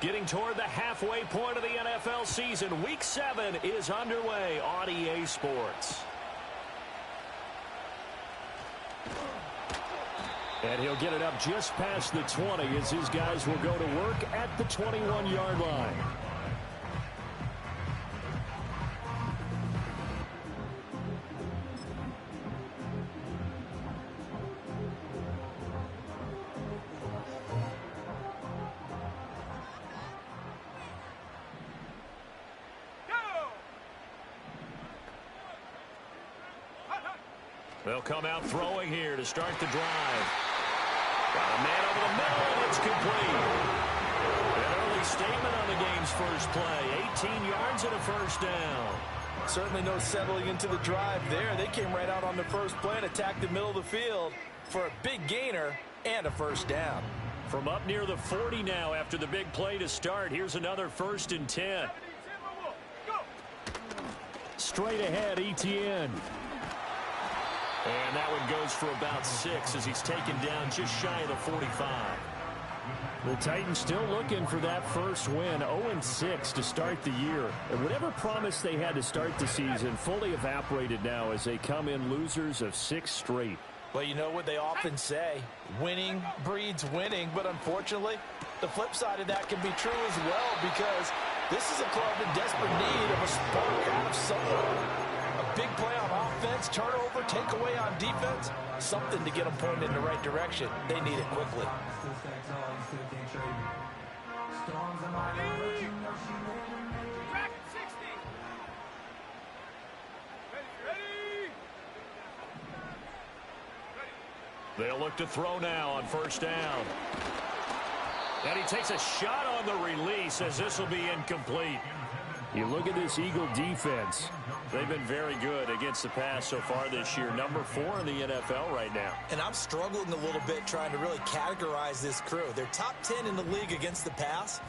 Getting toward the halfway point of the NFL season. Week 7 is underway on EA Sports. And he'll get it up just past the 20 as his guys will go to work at the 21-yard line. They'll come out throwing here to start the drive. Got a man over the middle, and it's complete. An early statement on the game's first play. 18 yards and a first down. Certainly no settling into the drive there. They came right out on the first play and attacked the middle of the field for a big gainer and a first down. From up near the 40 now after the big play to start. Here's another 1st and 10. Straight ahead, Etienne. And that one goes for about 6 as he's taken down just shy of the 45. The Titans still looking for that first win, 0-6 to start the year. And whatever promise they had to start the season fully evaporated now as they come in losers of 6 straight. Well, you know what they often say, winning breeds winning, but unfortunately, the flip side of that can be true as well because this is a club in desperate need of a spark out of someone. A big play on offense, turnover, takeaway on defense, something to get them pointed in the right direction. They need it quickly. They'll look to throw now on first down. And he takes a shot on the release as this will be incomplete. You look at this Eagle defense. They've been very good against the pass so far this year. Number 4 in the NFL right now. And I'm struggling a little bit trying to really categorize this crew. They're top 10 in the league against the pass,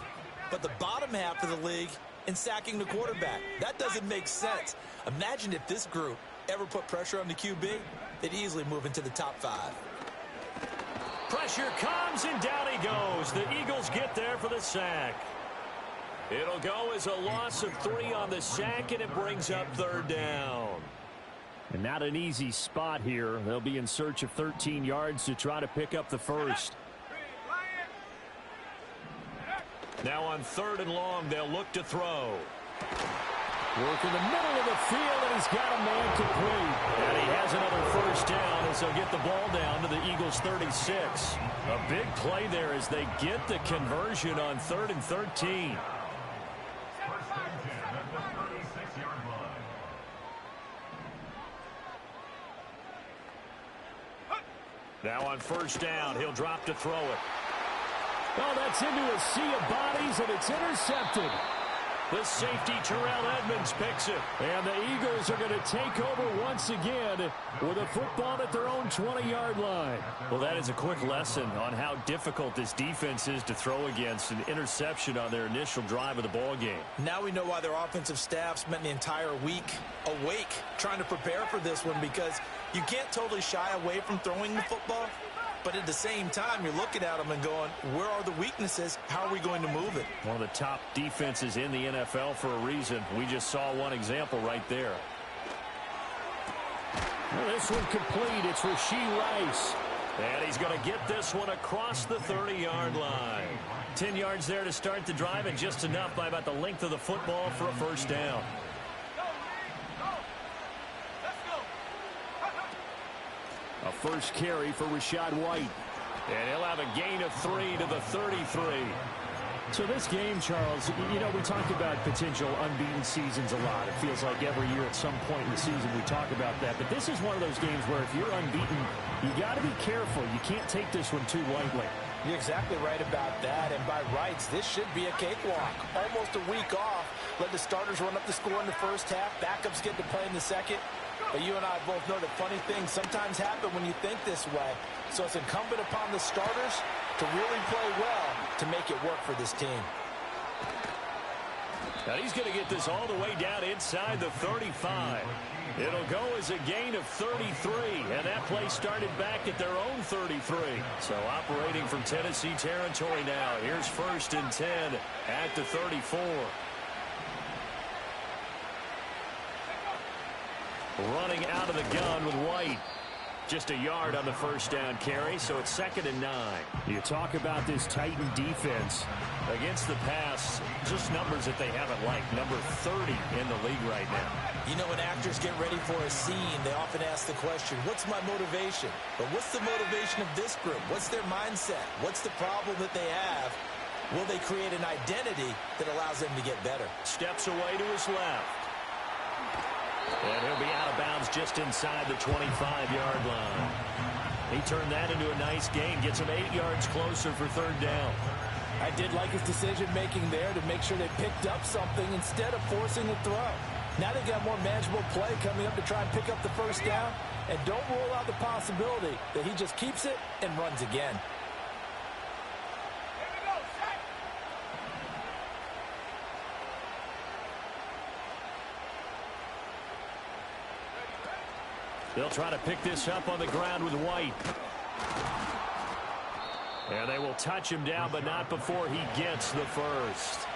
but the bottom half of the league in sacking the quarterback. That doesn't make sense. Imagine if this group ever put pressure on the QB, they'd easily move into the top 5. Pressure comes, and down he goes. The Eagles get there for the sack. It'll go as a loss of 3 on the sack, and it brings up 3rd down. And not an easy spot here. They'll be in search of 13 yards to try to pick up the first. Now on 3rd and long, they'll look to throw. Work in the middle of the field, and he's got a man complete. And he has another first down as they'll get the ball down to the Eagles' 36. A big play there as they get the conversion on 3rd and 13. Now on first down, he'll drop to throw it. Oh, that's into a sea of bodies, and it's intercepted. The safety, Terrell Edmonds, picks it. And the Eagles are going to take over once again with a football at their own 20-yard line. Well, that is a quick lesson on how difficult this defense is to throw against. An interception on their initial drive of the ball game. Now we know why their offensive staff spent the entire week awake trying to prepare for this one, because you can't totally shy away from throwing the football. But at the same time, you're looking at them and going, where are the weaknesses? How are we going to move it? One of the top defenses in the NFL for a reason. We just saw one example right there. Well, this one complete. It's Rashee Rice. And he's going to get this one across the 30-yard line. 10 yards there to start the drive, and just enough by about the length of the football for a first down. A first carry for Rachaad White. And he'll have a gain of 3 to the 33. So this game, Charles, you know, we talk about potential unbeaten seasons a lot. It feels like every year at some point in the season we talk about that. But this is one of those games where if you're unbeaten, you got to be careful. You can't take this one too lightly. You're exactly right about that. And by rights, this should be a cakewalk. Almost a week off. Let the starters run up the score in the first half. Backups get to play in the second. But you and I both know that funny things sometimes happen when you think this way. So it's incumbent upon the starters to really play well to make it work for this team. Now he's going to get this all the way down inside the 35. It'll go as a gain of 33, and that play started back at their own 33. So operating from Tennessee territory now. Here's 1st and 10 at the 34. Running out of the gun with White. Just a yard on the first down carry, so it's 2nd and 9. You talk about this Titan defense. Against the pass, just numbers that they haven't liked. Number 30 in the league right now. You know, when actors get ready for a scene, they often ask the question, what's my motivation? But what's the motivation of this group? What's their mindset? What's the problem that they have? Will they create an identity that allows them to get better? Steps away to his left. And he'll be out of bounds just inside the 25-yard line. He turned that into a nice gain. Gets him 8 yards closer for 3rd down. I did like his decision-making there to make sure they picked up something instead of forcing a throw. Now they got more manageable play coming up to try and pick up the first down. And don't rule out the possibility that he just keeps it and runs again. They'll try to pick this up on the ground with White. And they will touch him down, but not before he gets the first.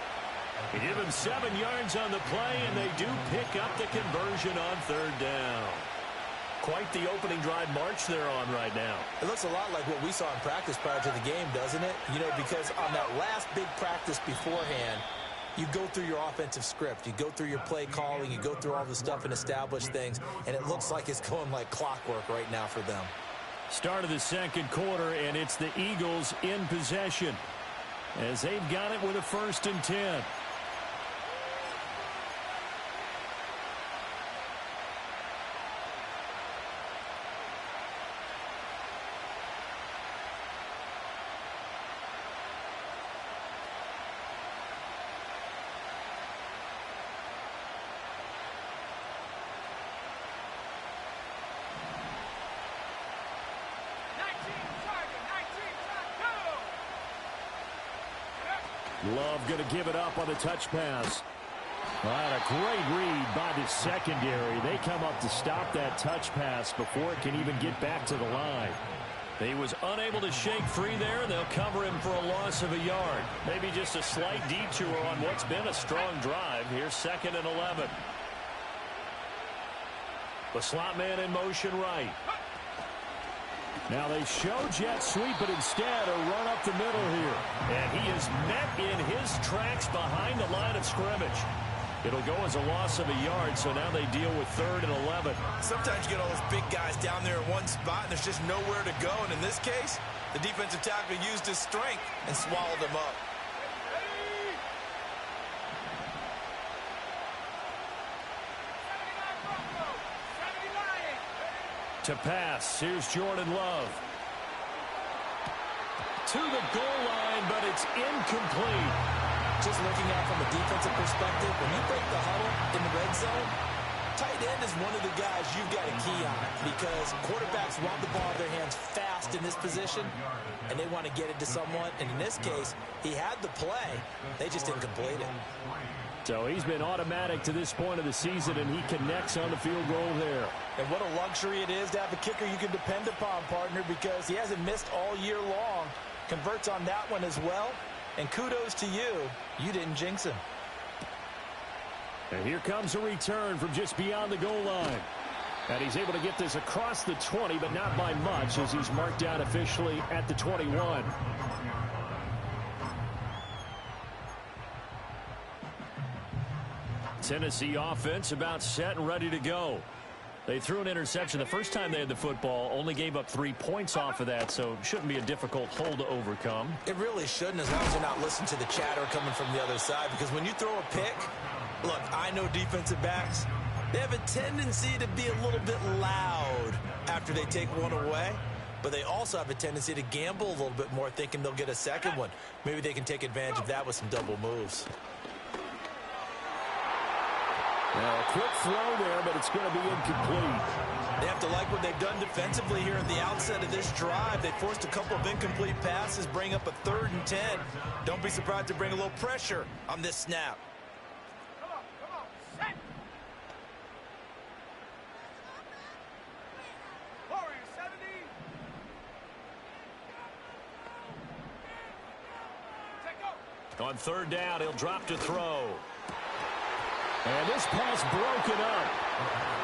They give him 7 yards on the play, and they do pick up the conversion on 3rd down. Quite the opening drive march they're on right now. It looks a lot like what we saw in practice prior to the game, doesn't it? You know, because on that last big practice beforehand, you go through your offensive script. You go through your play calling. You go through all the stuff and establish things. And it looks like it's going like clockwork right now for them. Start of the 2nd quarter, and it's the Eagles in possession as they've got it with a 1st and 10. Love going to give it up on the touch pass. Well, a great read by the secondary. They come up to stop that touch pass before it can even get back to the line. He was unable to shake free there. They'll cover him for a loss of a yard. Maybe just a slight detour on what's been a strong drive. Here's 2nd and 11. The slot man in motion right. Now they show jet sweep, but instead a run up the middle here. And he is met in his tracks behind the line of scrimmage. It'll go as a loss of a yard, so now they deal with 3rd and 11. Sometimes you get all those big guys down there in one spot, and there's just nowhere to go. And in this case, the defensive tackle used his strength and swallowed him up. To pass, here's Jordan Love. To the goal line, but it's incomplete. Just looking at it from a defensive perspective, when you break the huddle in the red zone, tight end is one of the guys you've got a key on because quarterbacks want the ball in their hands fast in this position, and they want to get it to someone. And in this case, he had the play. They just didn't complete it. So he's been automatic to this point of the season, and he connects on the field goal there. And what a luxury it is to have a kicker you can depend upon, partner, because he hasn't missed all year long. Converts on that one as well. And kudos to you. You didn't jinx him. And here comes a return from just beyond the goal line. And he's able to get this across the 20, but not by much as he's marked down officially at the 21. Tennessee offense about set and ready to go. They threw an interception the first time they had the football, only gave up 3 points off of that, so shouldn't be a difficult hole to overcome. It really shouldn't, as long as you're not listening to the chatter coming from the other side, because when you throw a pick, look, I know defensive backs, they have a tendency to be a little bit loud after they take one away, but they also have a tendency to gamble a little bit more, thinking they'll get a second one. Maybe they can take advantage of that with some double moves. Now, a quick throw there, but it's going to be incomplete. They have to like what they've done defensively here at the outset of this drive. They forced a couple of incomplete passes, bring up a 3rd and 10. Don't be surprised to bring a little pressure on this snap. On third down, he'll drop to throw. And this pass broken up.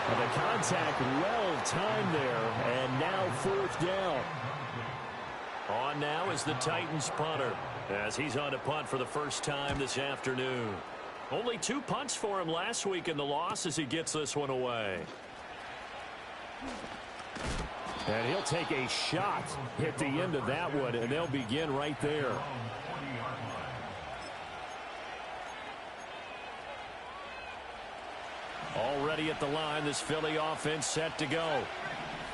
And the contact well timed there. And now fourth down. On now is the Titans punter, as he's on to punt for the first time this afternoon. Only 2 punts for him last week in the loss as he gets this one away. And he'll take a shot at the end of that one, and they'll begin right there. Already at the line, this Philly offense set to go.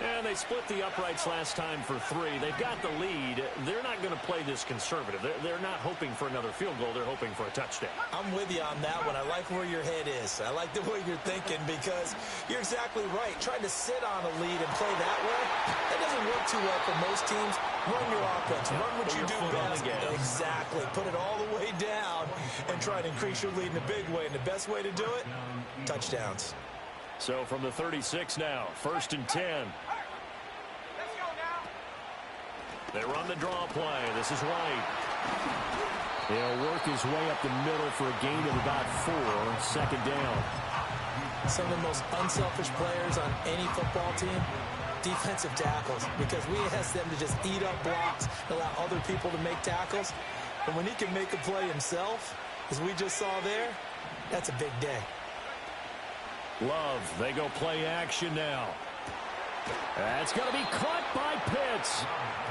And they split the uprights last time for 3. They've got the lead. They're not going to play this conservative. They're not hoping for another field goal. They're hoping for a touchdown. I'm with you on that one. I like where your head is. I like the way you're thinking because you're exactly right. Trying to sit on a lead and play that way, that doesn't work too well for most teams. Run your offense. Run what you do best. Exactly. Put it all the way down and try to increase your lead in a big way. And the best way to do it, touchdowns. So from the 36 now, 1st and 10. They run the draw play. This is White. He'll work his way up the middle for a gain of about 4. 2nd down. Some of the most unselfish players on any football team, defensive tackles, because we ask them to just eat up blocks, allow other people to make tackles. And when he can make a play himself, as we just saw there, that's a big day. Love, they go play action now. That's going to be caught by Pitts.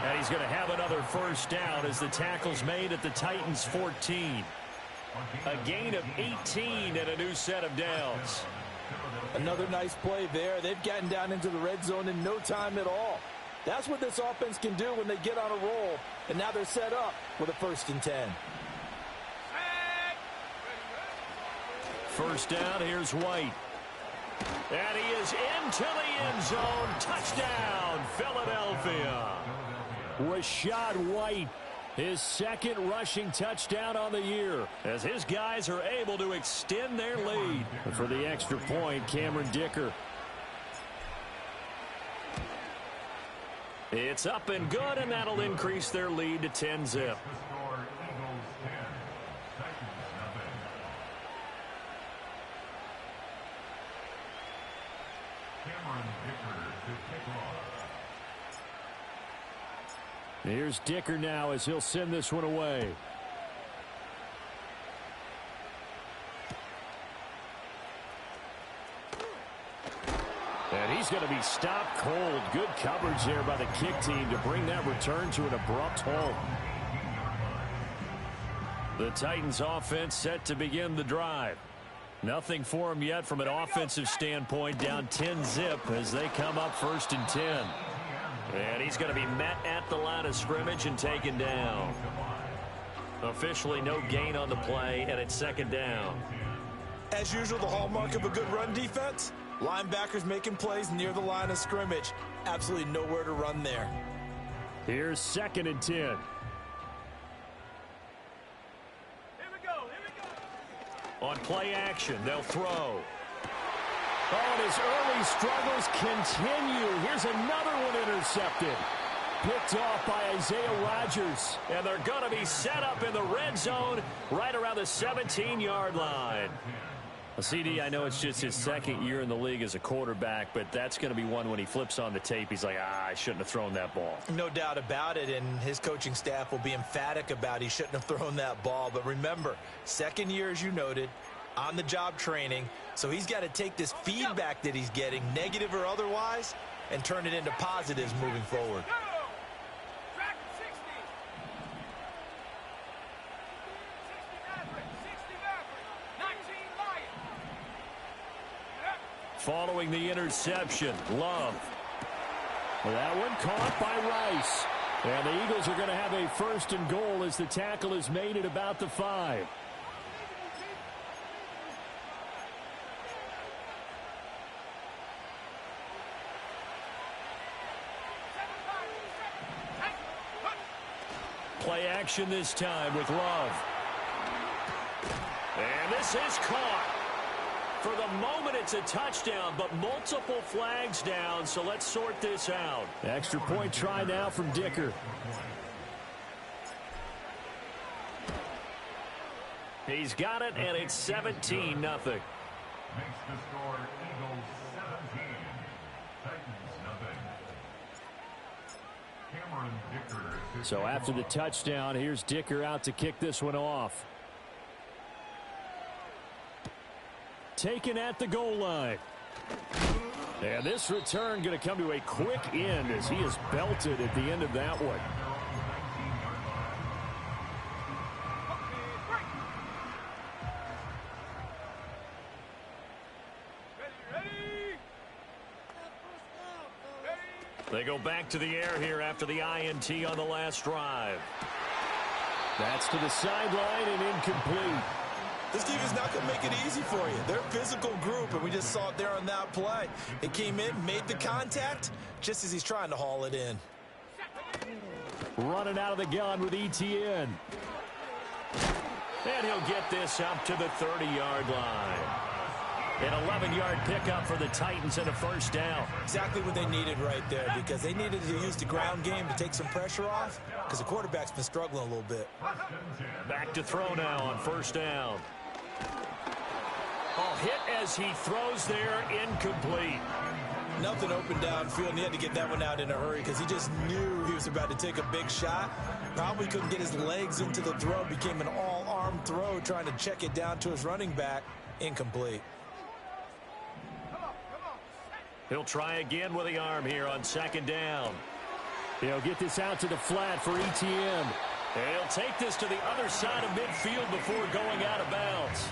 And he's going to have another first down as the tackle's made at the Titans' 14. A gain of 18 and a new set of downs. Another nice play there. They've gotten down into the red zone in no time at all. That's what this offense can do when they get on a roll. And now they're set up with a 1st and 10. First down, here's White. And he is into the end zone. Touchdown, Philadelphia. Rachaad White, his 2nd rushing touchdown on the year, as his guys are able to extend their lead. And for the extra point, Cameron Dicker. It's up and good, and that'll increase their lead to 10-zip. Here's Dicker now as he'll send this one away. And he's going to be stopped cold. Good coverage there by the kick team to bring that return to an abrupt halt. The Titans offense set to begin the drive. Nothing for them yet from an offensive standpoint, down 10-zip as they come up 1st and 10. And he's going to be met at the line of scrimmage and taken down. Officially no gain on the play, and it's 2nd down. As usual, the hallmark of a good run defense, linebackers making plays near the line of scrimmage. Absolutely nowhere to run there. Here's 2nd and 10. Here we go. On play action, they'll throw. Oh, and his early struggles continue. Here's another one intercepted. Picked off by Isaiah Rodgers. And they're going to be set up in the red zone right around the 17-yard line. Well, CD, I know it's just his 2nd year in the league as a quarterback, but that's going to be one when he flips on the tape. He's like, I shouldn't have thrown that ball. No doubt about it, and his coaching staff will be emphatic about he shouldn't have thrown that ball. But remember, 2nd year, as you noted, on-the-job training. So he's got to take this feedback that he's getting, negative or otherwise, and turn it into positives moving forward. Following the interception, Love. Well, that one caught by Rice. And the Eagles are going to have a 1st and goal as the tackle is made at about the 5. Play action this time with Love. And this is caught. For the moment, it's a touchdown, but multiple flags down, so let's sort this out. Extra point try now from Dicker. He's got it, and it's 17-0. Makes the score Eagles 17, Titans nothing. Cameron Dicker. So after the touchdown, here's Dicker out to kick this one off. Taken at the goal line. And this return going to come to a quick end as he is belted at the end of that one. They go back to the air here after the INT on the last drive. That's to the sideline and incomplete. This defense not going to make it easy for you. They're a physical group, and we just saw it there on that play. It came in, made the contact, just as he's trying to haul it in. Running out of the gun with ETN. And he'll get this up to the 30-yard line. An 11-yard pickup for the Titans and a first down. Exactly what they needed right there, because they needed to use the ground game to take some pressure off, because the quarterback's been struggling a little bit. Back to throw now on first down. Oh, hit as he throws there, incomplete. Nothing open downfield, and he had to get that one out in a hurry because he just knew he was about to take a big shot. Probably couldn't get his legs into the throw. Became an all-arm throw, trying to check it down to his running back. Incomplete. He'll try again with the arm here on second down. He'll get this out to the flat for ETN. He'll take this to the other side of midfield before going out of bounds.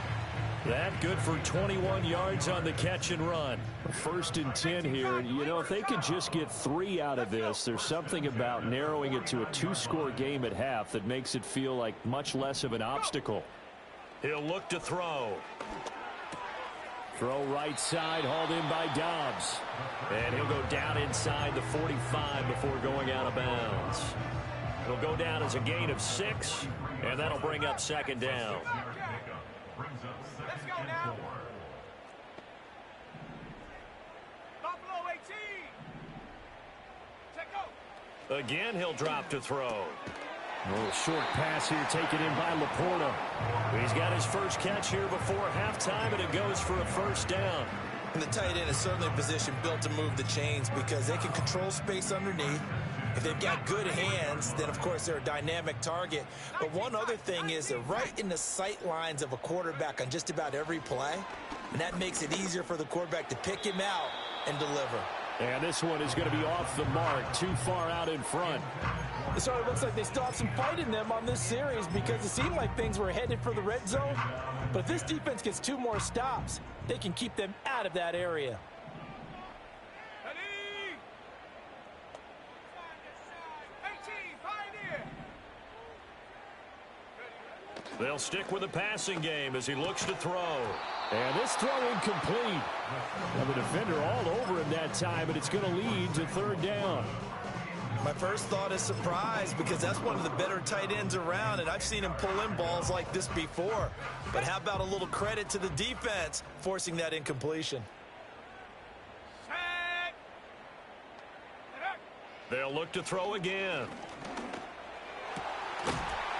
That good for 21 yards on the catch and run. First and 10 here. You know, if they could just get 3 out of this, there's something about narrowing it to a 2-score game at half that makes it feel like much less of an obstacle. He'll look to throw. Throw right side, hauled in by Dobbs. And he'll go down inside the 45 before going out of bounds. It'll go down as a gain of 6, and that'll bring up second down. Let's go now. Buffalo 18. Check go. Again, he'll drop to throw. A little short pass here taken in by Laporta. He's got his first catch here before halftime, and it goes for a first down. And the tight end is certainly a position built to move the chains because they can control space underneath. If they've got good hands, then, of course, they're a dynamic target. But one other thing is they're right in the sight lines of a quarterback on just about every play, and that makes it easier for the quarterback to pick him out and deliver. And this one is going to be off the mark, too far out in front. It sort of looks like they still have some fight in them on this series because it seemed like things were headed for the red zone. But if this defense gets 2 more stops, they can keep them out of that area. Ready. 18, pioneer. They'll stick with the passing game as he looks to throw. And this throw incomplete. And the defender all over him that time, and it's going to lead to third down. My first thought is surprise because that's one of the better tight ends around, and I've seen him pull in balls like this before. But how about a little credit to the defense forcing that incompletion? Set. They'll look to throw again.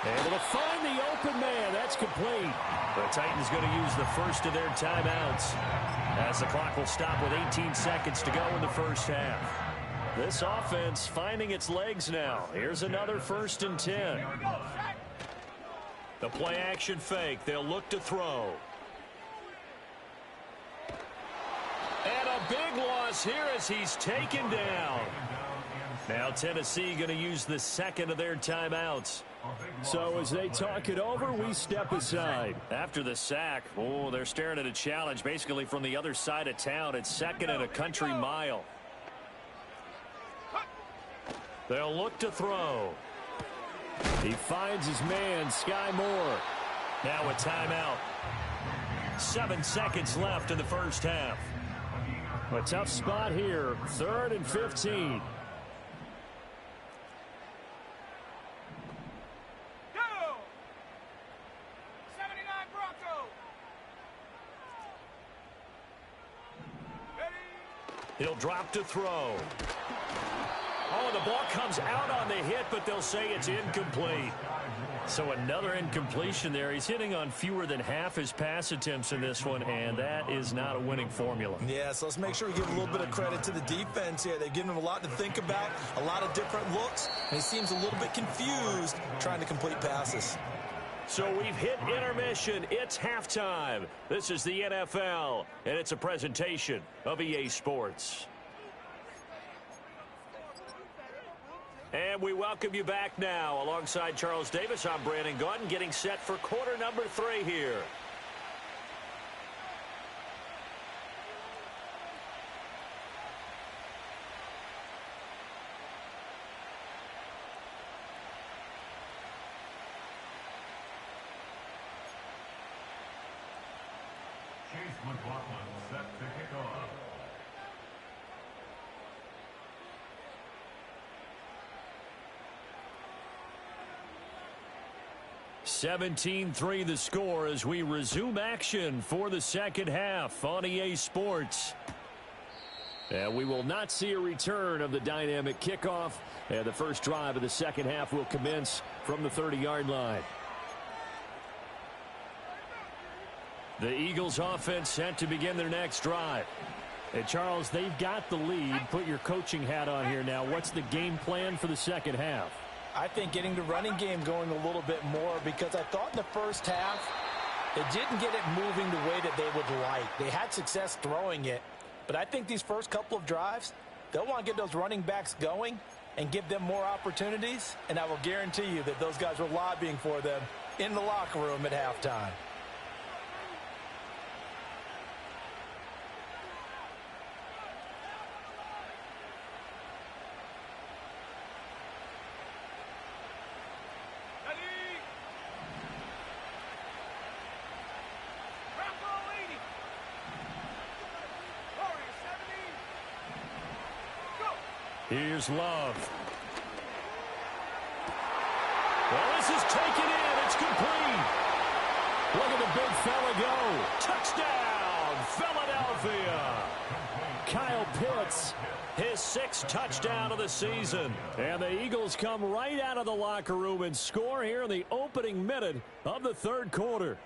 Able to find the open man. That's complete. The Titans going to use the first of their timeouts as the clock will stop with 18 seconds to go in the first half. This offense finding its legs now. Here's another first and 10. The play action fake. They'll look to throw. And a big loss here as he's taken down. Now Tennessee going to use the second of their timeouts. So as they talk it over, we step aside. After the sack, oh, they're staring at a challenge basically from the other side of town. It's second and a country mile. They'll look to throw. He finds his man, Sky Moore. Now a timeout. 7 seconds left in the first half. A tough spot here. 3rd and 15. Go. 79 Bronco. Ready. He'll drop to throw. Oh, the ball comes out on the hit, but they'll say it's incomplete. So another incompletion there. He's hitting on fewer than half his pass attempts in this one, and that is not a winning formula. Yeah, so let's make sure we give a little bit of credit to the defense here. They've given him a lot to think about, a lot of different looks, and he seems a little bit confused trying to complete passes. So we've hit intermission. It's halftime. This is the NFL, and it's a presentation of EA Sports. And we welcome you back now. Alongside Charles Davis, I'm Brandon Gaudin, getting set for quarter number 3 here. Chase McLaughlin set to kick off. 17-3 the score as we resume action for the second half on EA Sports. And we will not see a return of the dynamic kickoff. And the first drive of the second half will commence from the 30-yard line. The Eagles offense set to begin their next drive. And Charles, they've got the lead. Put your coaching hat on here now. What's the game plan for the second half? I think getting the running game going a little bit more, because I thought in the first half they didn't get it moving the way that they would like. They had success throwing it, but I think these first couple of drives, they'll want to get those running backs going and give them more opportunities, and I will guarantee you that those guys were lobbying for them in the locker room at halftime. Here's Love. Well, this is taken in. It's complete. Look at the big fella go. Touchdown, Philadelphia. Kyle Pitts, his 6th touchdown of the season. And the Eagles come right out of the locker room and score here in the opening minute of the third quarter.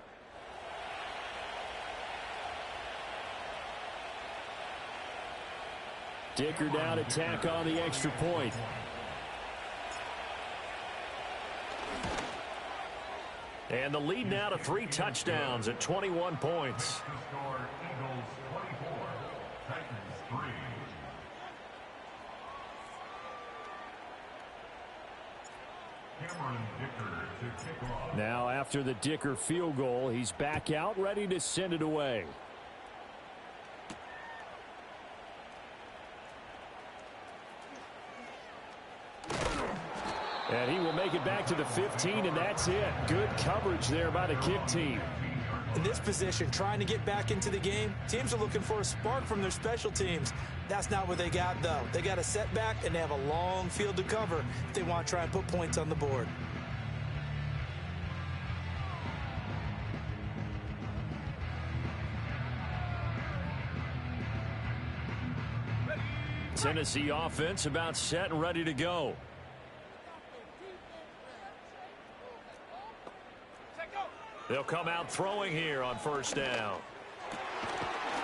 Dicker down to tack on the extra point. And the lead now to 3 touchdowns at 21 points. To score, Eagles 24, Titans 3. Cameron Dicker to kick off. Now after the Dicker field goal, he's back out ready to send it away. And he will make it back to the 15, and that's it. Good coverage there by the kick team. In this position, trying to get back into the game, teams are looking for a spark from their special teams. That's not what they got, though. They got a setback, and they have a long field to cover if they want to try and put points on the board. Tennessee offense about set and ready to go. They'll come out throwing here on first down.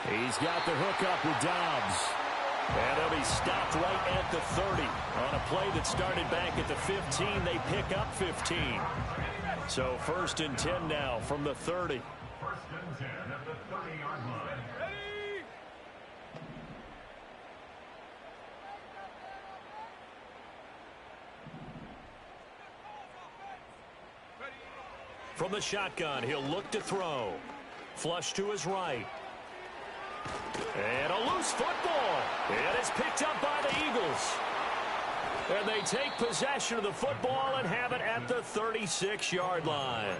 He's got the hook up with Dobbs. And he'll be stopped right at the 30. On a play that started back at the 15, they pick up 15. So 1st and 10 now from the 30. 1st and 10 at the 30-yard line. From the shotgun, he'll look to throw. Flush to his right. And a loose football. And it's picked up by the Eagles. And they take possession of the football and have it at the 36-yard line.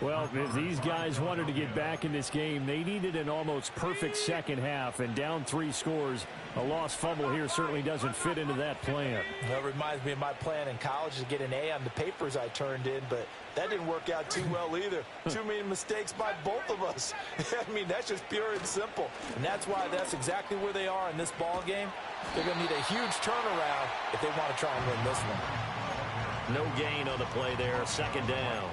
Well, if these guys wanted to get back in this game, they needed an almost perfect second half, and down 3 scores. A lost fumble here certainly doesn't fit into that plan. That reminds me of my plan in college to get an A on the papers I turned in, but that didn't work out too well either. Too many mistakes by both of us. I mean, that's just pure and simple. And that's why that's exactly where they are in this ball game. They're going to need a huge turnaround if they want to try and win this one. No gain on the play there. Second down.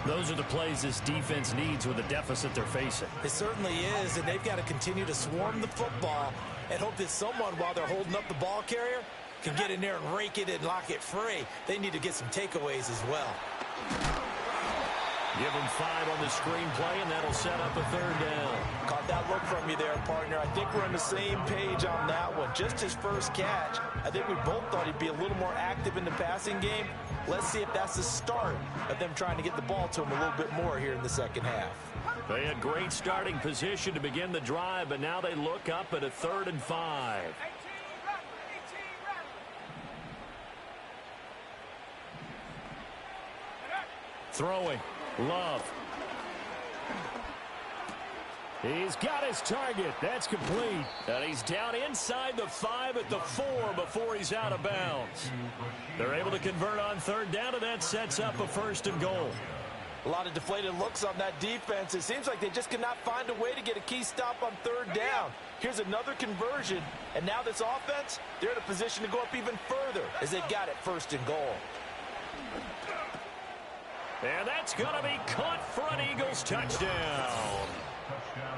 Those are the plays this defense needs with the deficit they're facing. It certainly is, and they've got to continue to swarm the football and hope that someone, while they're holding up the ball carrier, can get in there and rake it and lock it free. They need to get some takeaways as well. Give them 5 on the screenplay, and that'll set up a third down. Caught that look from you there, partner. I think we're on the same page on that one. Just his first catch, I think we both thought he'd be a little more active in the passing game. Let's see if that's the start of them trying to get the ball to him a little bit more here in the second half. They had great starting position to begin the drive, but now they look up at a 3rd and 5. 18 rattle. Throwing. Love. He's got his target. That's complete. And he's down inside the 5 at the 4 before he's out of bounds. They're able to convert on 3rd down, and that sets up a 1st and goal. A lot of deflated looks on that defense. It seems like they just cannot find a way to get a key stop on 3rd down. Here's another conversion, and now this offense, they're in a position to go up even further as they've got it 1st and goal. And that's going to be caught for an Eagles touchdown.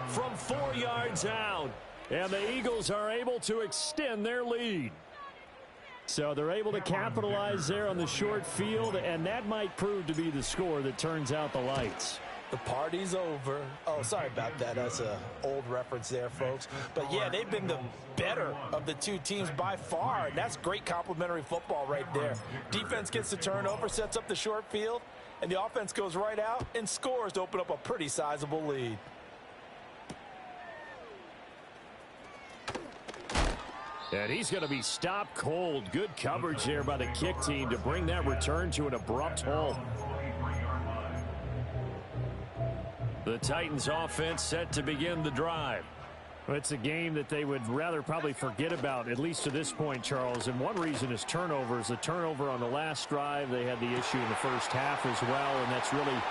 From 4 yards out. And the Eagles are able to extend their lead. So they're able to capitalize there on the short field, and that might prove to be the score that turns out the lights. The party's over. Oh, sorry about that. That's an old reference there, folks. But, yeah, they've been the better of the two teams by far, and that's great complimentary football right there. Defense gets the turnover, sets up the short field, and the offense goes right out and scores to open up a pretty sizable lead. And he's going to be stopped cold. Good coverage there by the kick team to bring that return to an abrupt halt. The Titans offense set to begin the drive. Well, it's a game that they would rather probably forget about, at least to this point, Charles. And one reason is turnovers. The turnover on the last drive, they had the issue in the first half as well, and that's really,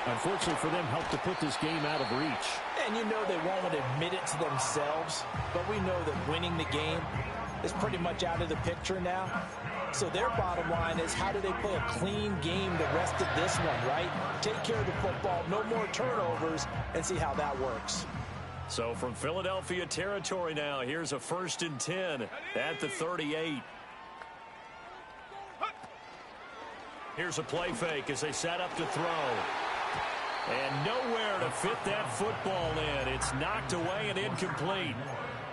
unfortunately for them, helped to put this game out of reach. And you know they won't admit it to themselves, but we know that winning the game is pretty much out of the picture now. So their bottom line is, how do they play a clean game the rest of this one, right? Take care of the football, no more turnovers, and see how that works. So from Philadelphia territory now, here's a 1st and 10 at the 38. Here's a play fake as they set up to throw. And nowhere to fit that football in. It's knocked away and incomplete.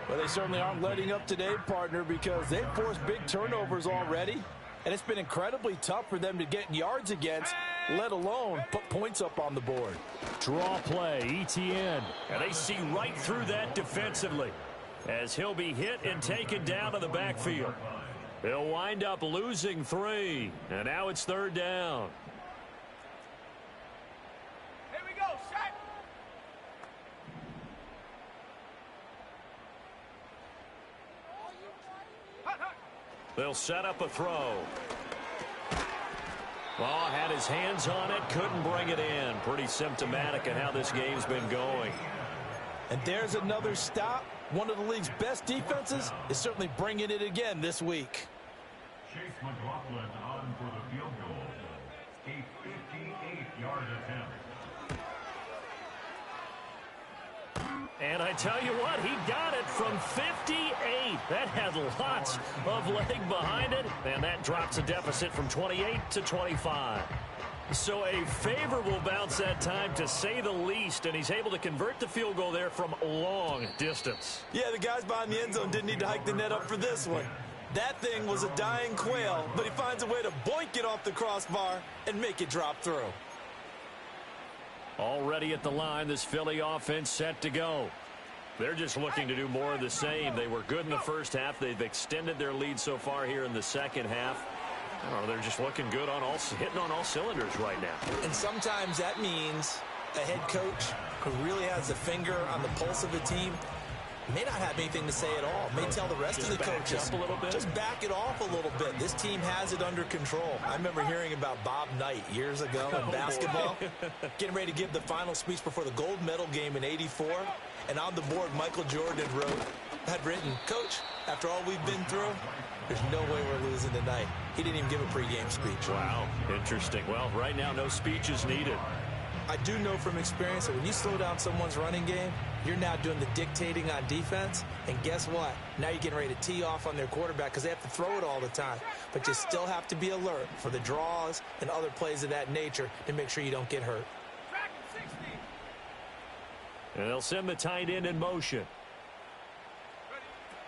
Well, they certainly aren't letting up today, partner, because they've forced big turnovers already. And it's been incredibly tough for them to get yards against, let alone put points up on the board. Draw play, ETN. And they see right through that defensively as he'll be hit and taken down to the backfield. They'll wind up losing 3. And now it's 3rd down. Here we go, set. They'll set up a throw. Well, had his hands on it, couldn't bring it in. Pretty symptomatic of how this game's been going. And there's another stop. One of the league's best defenses is certainly bringing it again this week. Chase McLaughlin on for the field goal. A 58-yard attempt. And I tell you what, he got it from 58. That had lots of leg behind it. And that drops the deficit from 28 to 25. So a favorable bounce that time, to say the least. And he's able to convert the field goal there from long distance. Yeah, the guys behind the end zone didn't need to hike the net up for this one. That thing was a dying quail, but he finds a way to boink it off the crossbar and make it drop through. Already at the line, this Philly offense set to go. They're just looking to do more of the same. They were good in the first half. They've extended their lead so far here in the second half. I don't know, they're just looking good on hitting on all cylinders right now. And sometimes that means a head coach who really has a finger on the pulse of the team may not have anything to say at all. May tell the rest of the coaches, up a little bit. Just back it off a little bit. This team has it under control. I remember hearing about Bob Knight years ago in basketball, getting ready to give the final speech before the gold medal game in '84. And on the board, Michael Jordan had written, "Coach, after all we've been through, there's no way we're losing tonight. He didn't even give a pregame speech. Wow, interesting. Well, right now, no speech is needed. I do know from experience that when you slow down someone's running game, you're now doing the dictating on defense. And guess what? Now you're getting ready to tee off on their quarterback because they have to throw it all the time. But you still have to be alert for the draws and other plays of that nature to make sure you don't get hurt. And they'll send the tight end in motion.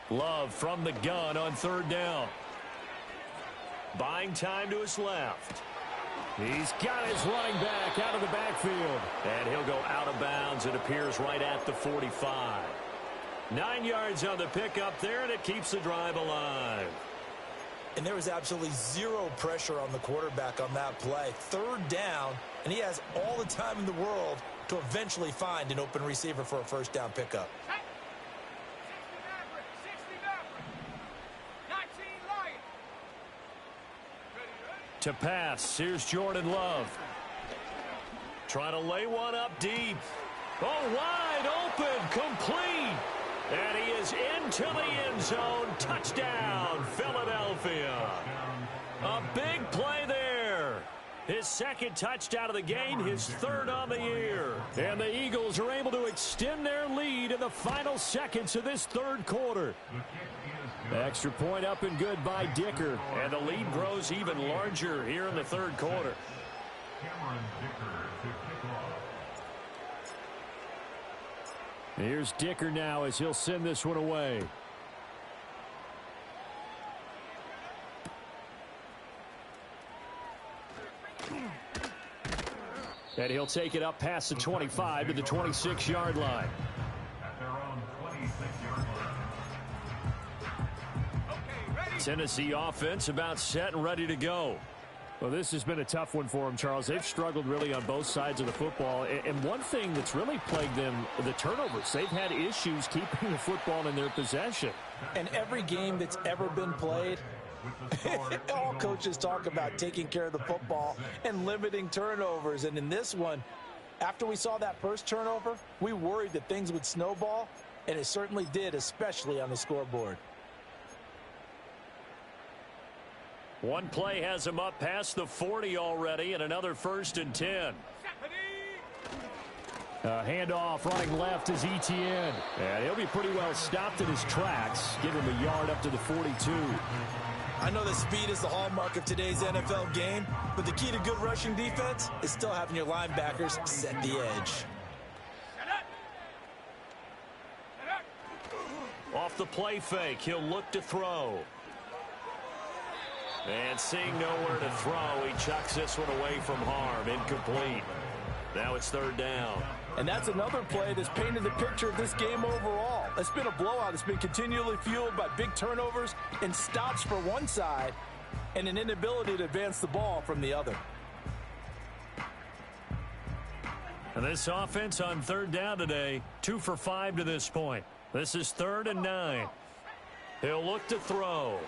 Love from the gun on third down. Buying time to his left. He's got his running back out of the backfield. And he'll go out of bounds. It appears right at the 45. 9 yards on the pickup there, and it keeps the drive alive. And there was absolutely zero pressure on the quarterback on that play. Third down, and he has all the time in the world to eventually find an open receiver for a first down pickup. To pass, here's Jordan Love. Trying to lay one up deep. Oh, wide open, complete. And he is into the end zone. Touchdown, Philadelphia. A big play there. His second touchdown of the game, his third on the year. And the Eagles are able to extend their lead in the final seconds of this third quarter. Extra point up and good by Dicker. And the lead grows even larger here in the third quarter. Here's Dicker now as he'll send this one away. And he'll take it up past the 25 to the 26-yard line. At their own 26-yard line. Tennessee offense about set and ready to go. Well, this has been a tough one for them, Charles. They've struggled really on both sides of the football. And one thing that's really plagued them, the turnovers. They've had issues keeping the football in their possession. And every game that's ever been played, all coaches talk about taking care of the football and limiting turnovers. And in this one, after we saw that first turnover, we worried that things would snowball, and it certainly did, especially on the scoreboard. One play has him up past the 40 already, and another 1st and 10. Handoff running left is Etienne. And he'll be pretty well stopped in his tracks. Give him a yard up to the 42. I know that speed is the hallmark of today's NFL game, but the key to good rushing defense is still having your linebackers set the edge. Off the play fake, he'll look to throw. And seeing nowhere to throw, he chucks this one away from harm. Incomplete. Now it's third down. And that's another play that's painted the picture of this game overall. It's been a blowout. It's been continually fueled by big turnovers and stops for one side and an inability to advance the ball from the other. And this offense on third down today, 2 for 5 to this point. This is 3rd and 9. He'll look to throw.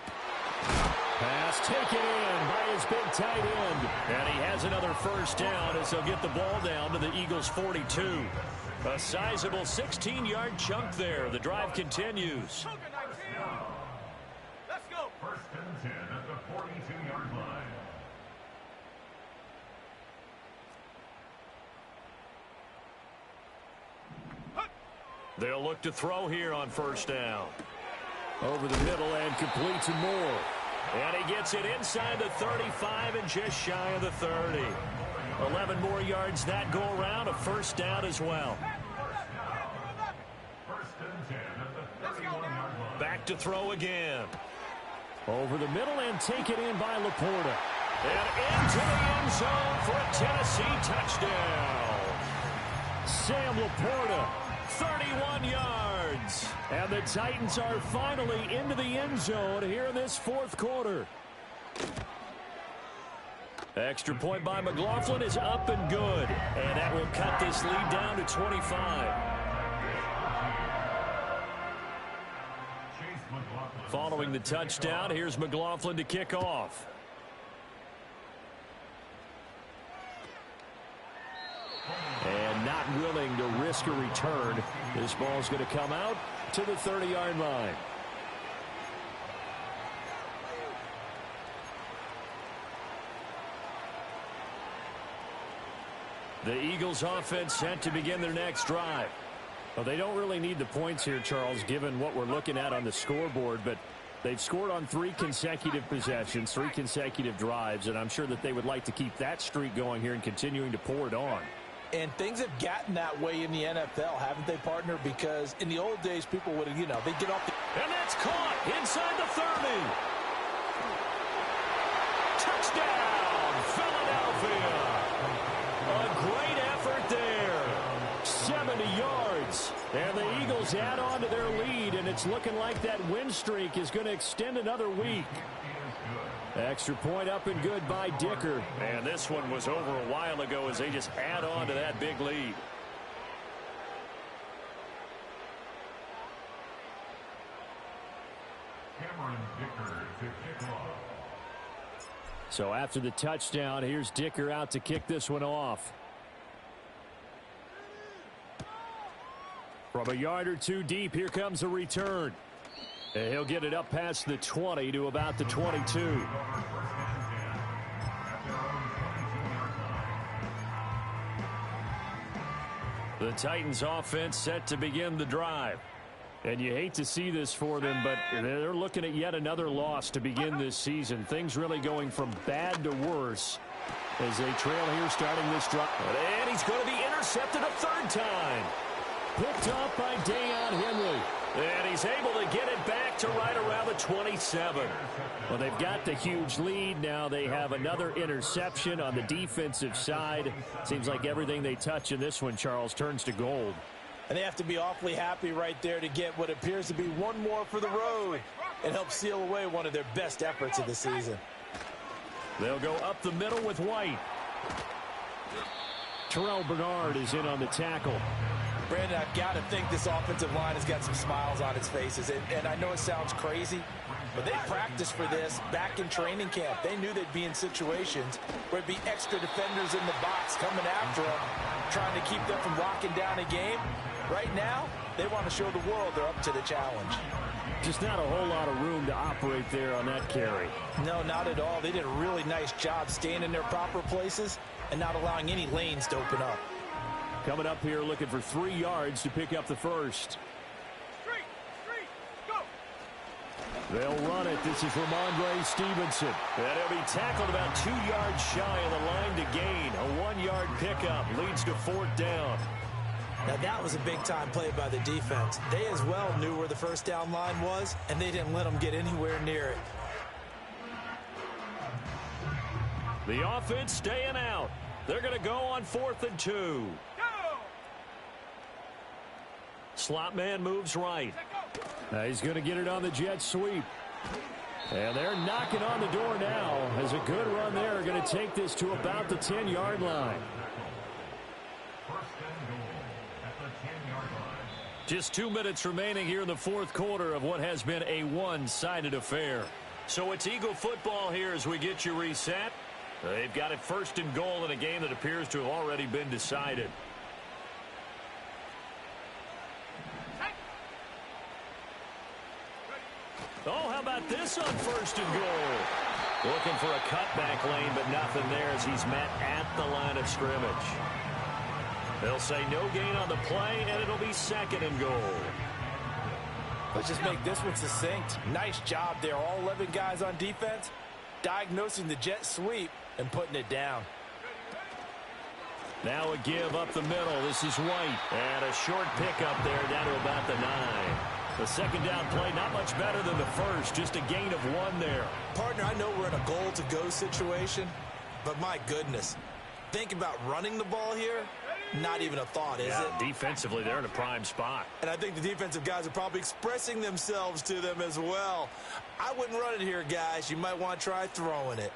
Pass taken in by his big tight end. And he has another first down as he'll get the ball down to the Eagles' 42. A sizable 16-yard chunk there. The drive continues. Let's go. 1st and 10 at the 42-yard line. They'll look to throw here on first down. Over the middle and complete to Moore. And he gets it inside the 35 and just shy of the 30. 11 more yards that go around, a first down as well. 1st and 10 at the 31-yard line. Back to throw again. Over the middle and taken in by Laporta. And into the end zone for a Tennessee touchdown. Sam Laporta. 31 yards. And the Titans are finally into the end zone here in this fourth quarter. Extra point by McLaughlin is up and good. And that will cut this lead down to 25. Following the touchdown, here's McLaughlin to kick off. And not willing to risk a return. This ball's going to come out to the 30-yard line. The Eagles offense set to begin their next drive. Well, they don't really need the points here, Charles, given what we're looking at on the scoreboard, but they've scored on 3 consecutive possessions, 3 consecutive drives, and I'm sure that they would like to keep that streak going here and continuing to pour it on. And things have gotten that way in the NFL, haven't they, partner? Because in the old days, people would have, they'd get off the... And that's caught inside the 30. Touchdown, Philadelphia. A great effort there. 70 yards. And the Eagles add on to their lead, and it's looking like that win streak is going to extend another week. Extra point up and good by Dicker. And this one was over a while ago as they just add on to that big lead. Cameron Dicker to kick off. So after the touchdown, here's Dicker out to kick this one off. From a yard or 2 deep, here comes a return. And he'll get it up past the 20 to about the 22. The Titans offense set to begin the drive. And you hate to see this for them, but they're looking at yet another loss to begin this season. Things really going from bad to worse as they trail here starting this drive. And he's going to be intercepted a 3rd time. Picked up by Deion Henry. And he's able to get it back to right around the 27. Well, they've got the huge lead. Now they have another interception on the defensive side. Seems like everything they touch in this one, Charles, turns to gold. And they have to be awfully happy right there to get what appears to be one more for the road and help seal away one of their best efforts of the season. They'll go up the middle with White. Terrell Bernard is in on the tackle. Brandon, I've got to think this offensive line has got some smiles on its faces. And I know it sounds crazy, but they practiced for this back in training camp. They knew they'd be in situations where it'd be extra defenders in the box coming after them, trying to keep them from locking down a game. Right now, they want to show the world they're up to the challenge. Just not a whole lot of room to operate there on that carry. No, not at all. They did a really nice job staying in their proper places and not allowing any lanes to open up. Coming up here looking for 3 yards to pick up the first. Go. They'll run it. This is Ramondre Stevenson. And he'll be tackled about 2 yards shy of the line to gain. A 1-yard pickup leads to 4th down. Now that was a big-time play by the defense. They as well knew where the first down line was, and they didn't let them get anywhere near it. The offense staying out. They're going to go on 4th and 2. Slot man moves right. He's going to get it on the jet sweep. And they're knocking on the door now. As a good run there, going to take this to about the 10-yard line. Just 2 minutes remaining here in the 4th quarter of what has been a one-sided affair. So it's Eagle football here as we get you reset. They've got it 1st and goal in a game that appears to have already been decided. Oh, how about this on 1st and goal? Looking for a cutback lane, but nothing there as he's met at the line of scrimmage. They'll say no gain on the play, and it'll be 2nd and goal. Let's just make this one succinct. Nice job there. All 11 guys on defense diagnosing the jet sweep and putting it down. Now a give up the middle. This is White. And a short pickup there down to about the 9. The 2nd down play not much better than the first. Just a gain of 1 there. Partner, I know we're in a goal-to-go situation, but my goodness. Think about running the ball here. Not even a thought, is it? Defensively, they're in a prime spot. And I think the defensive guys are probably expressing themselves to them as well. I wouldn't run it here, guys. You might want to try throwing it.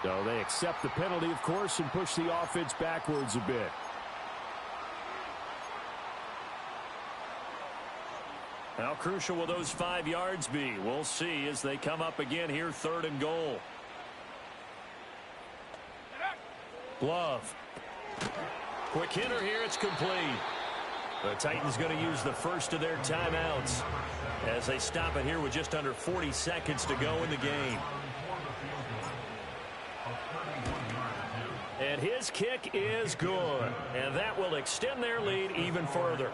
So they accept the penalty, of course, and push the offense backwards a bit. How crucial will those 5 yards be? We'll see as they come up again here, 3rd and goal. Glove. Quick hitter here, it's complete. The Titans going to use the first of their timeouts. as they stop it here with just under 40 seconds to go in the game. And his kick is good, and that will extend their lead even further.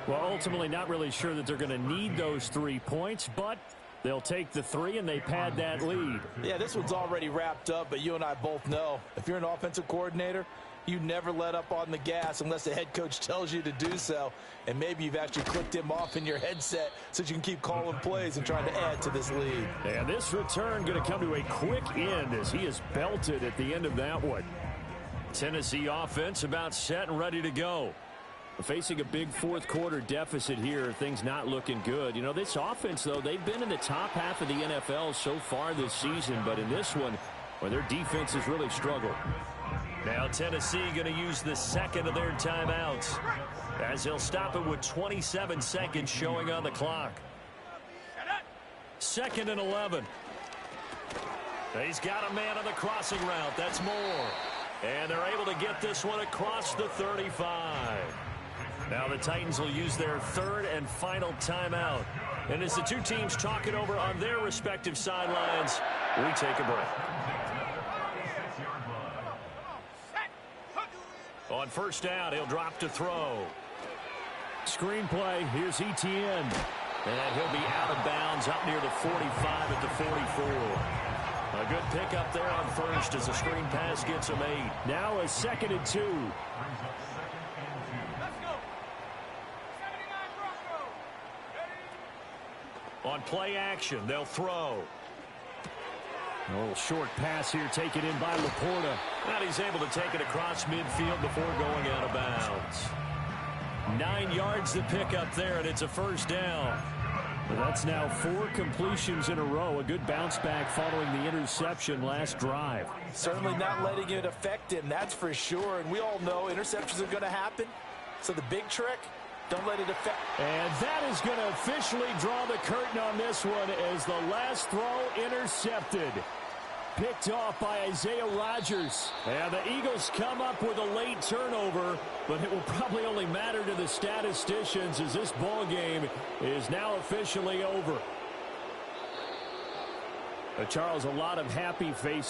Well, ultimately not really sure that they're going to need those 3 points, but they'll take the 3 and they pad that lead. Yeah, this one's already wrapped up, but you and I both know if you're an offensive coordinator, you never let up on the gas unless the head coach tells you to do so. And maybe you've actually clicked him off in your headset so you can keep calling plays and trying to add to this lead. And this return going to come to a quick end as he is belted at the end of that one. Tennessee offense about set and ready to go. Facing a big fourth quarter deficit here, things not looking good. You know, this offense, though, they've been in the top half of the NFL so far this season, but in this one, well, their defense has really struggled. Now Tennessee going to use the second of their timeouts as he'll stop it with 27 seconds showing on the clock. 2nd and 11. He's got a man on the crossing route. That's Moore. And they're able to get this one across the 35. Now the Titans will use their third and final timeout. And as the two teams talk it over on their respective sidelines, we take a break. On first down, he'll drop to throw. Screenplay, here's Etienne. And he'll be out of bounds up near the 45 at the 44. A good pickup there on first as the screen pass gets him 8. Now a 2nd and 2. Let's go. 79 Bronco. Ready? On play action, they'll throw. A little short pass here taken in by Laporta. And he's able to take it across midfield before going out of bounds. 9 yards to pick up there, and it's a first down. Well, that's now 4 completions in a row. A good bounce back following the interception last drive. Certainly not letting it affect him, that's for sure. And we all know interceptions are going to happen. So the big trick, don't let it affect. And that is going to officially draw the curtain on this one as the last throw intercepted. Picked off by Isaiah Rodgers. And the Eagles come up with a late turnover, but it will probably only matter to the statisticians as this ball game is now officially over. Charles, a lot of happy faces.